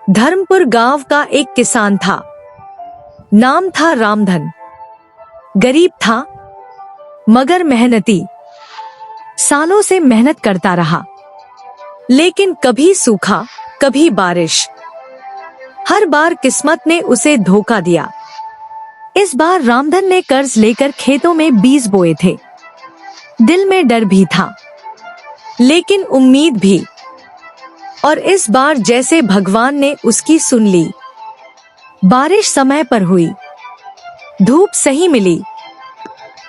धर्मपुर गांव का एक किसान था। नाम था रामधन। गरीब था मगर मेहनती। सालों से मेहनत करता रहा, लेकिन कभी सूखा कभी बारिश। हर बार किस्मत ने उसे धोखा दिया। इस बार रामधन ने कर्ज लेकर खेतों में बीज बोए थे। दिल में डर भी था, लेकिन उम्मीद भी। और इस बार जैसे भगवान ने उसकी सुन ली। बारिश समय पर हुई, धूप सही मिली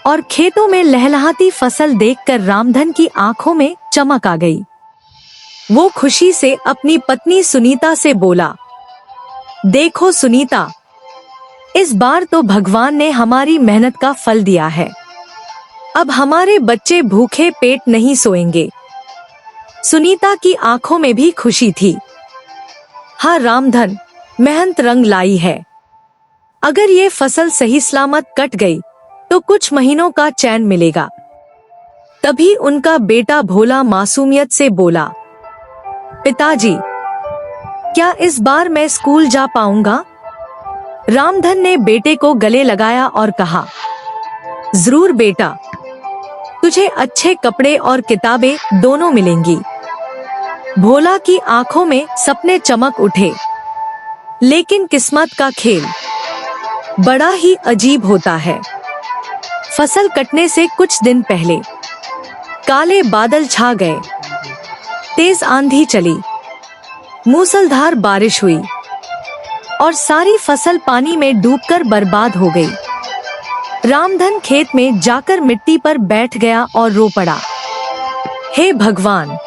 और खेतों में लहलहाती फसल देखकर रामधन की आंखों में चमक आ गई। वो खुशी से अपनी पत्नी सुनीता से बोला, देखो सुनीता, इस बार तो भगवान ने हमारी मेहनत का फल दिया है। अब हमारे बच्चे भूखे पेट नहीं सोएंगे। सुनीता की आंखों में भी खुशी थी। हाँ रामधन, मेहनत रंग लाई है। अगर ये फसल सही सलामत कट गई तो कुछ महीनों का चैन मिलेगा। तभी उनका बेटा भोला मासूमियत से बोला, पिताजी, क्या इस बार मैं स्कूल जा पाऊंगा? रामधन ने बेटे को गले लगाया और कहा, जरूर बेटा, तुझे अच्छे कपड़े और किताबें दोनों मिलेंगी। भोला की आंखों में सपने चमक उठे, लेकिन किस्मत का खेल बड़ा ही अजीब होता है। फसल कटने से कुछ दिन पहले काले बादल छा गए। तेज आंधी चली, मूसलाधार बारिश हुई और सारी फसल पानी में डूबकर बर्बाद हो गई। रामधन खेत में जाकर मिट्टी पर बैठ गया और रो पड़ा, हे भगवान,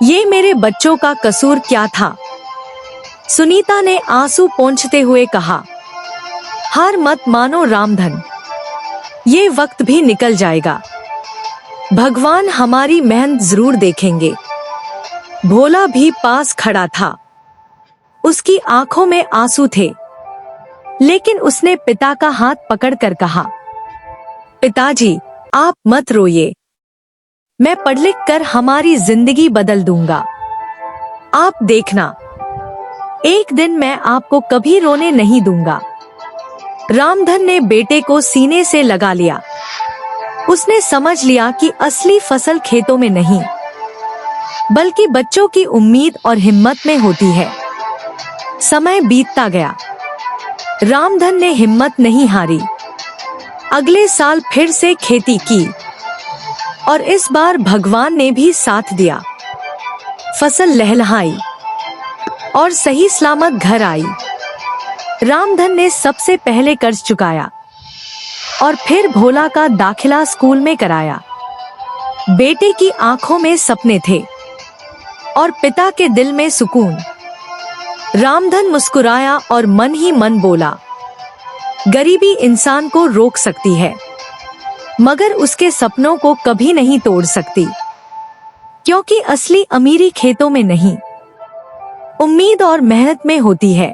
ये मेरे बच्चों का कसूर क्या था? सुनीता ने आंसू पोंछते हुए कहा, हार मत मानो रामधन, ये वक्त भी निकल जाएगा। भगवान हमारी मेहनत जरूर देखेंगे। भोला भी पास खड़ा था। उसकी आंखों में आंसू थे, लेकिन उसने पिता का हाथ पकड़कर कहा, पिताजी, आप मत रोइए। मैं पढ़ लिख कर हमारी जिंदगी बदल दूंगा। आप देखना, एक दिन मैं आपको कभी रोने नहीं दूंगा। रामधन ने बेटे को सीने से लगा लिया। उसने समझ लिया कि असली फसल खेतों में नहीं, बल्कि बच्चों की उम्मीद और हिम्मत में होती है। समय बीतता गया। रामधन ने हिम्मत नहीं हारी। अगले साल फिर से खेती की और इस बार भगवान ने भी साथ दिया। फसल लहलहाई और सही सलामत घर आई। रामधन ने सबसे पहले कर्ज चुकाया और फिर भोला का दाखिला स्कूल में कराया। बेटे की आंखों में सपने थे और पिता के दिल में सुकून। रामधन मुस्कुराया और मन ही मन बोला, गरीबी इंसान को रोक सकती है, मगर उसके सपनों को कभी नहीं तोड़ सकती, क्योंकि असली अमीरी खेतों में नहीं, उम्मीद और मेहनत में होती है।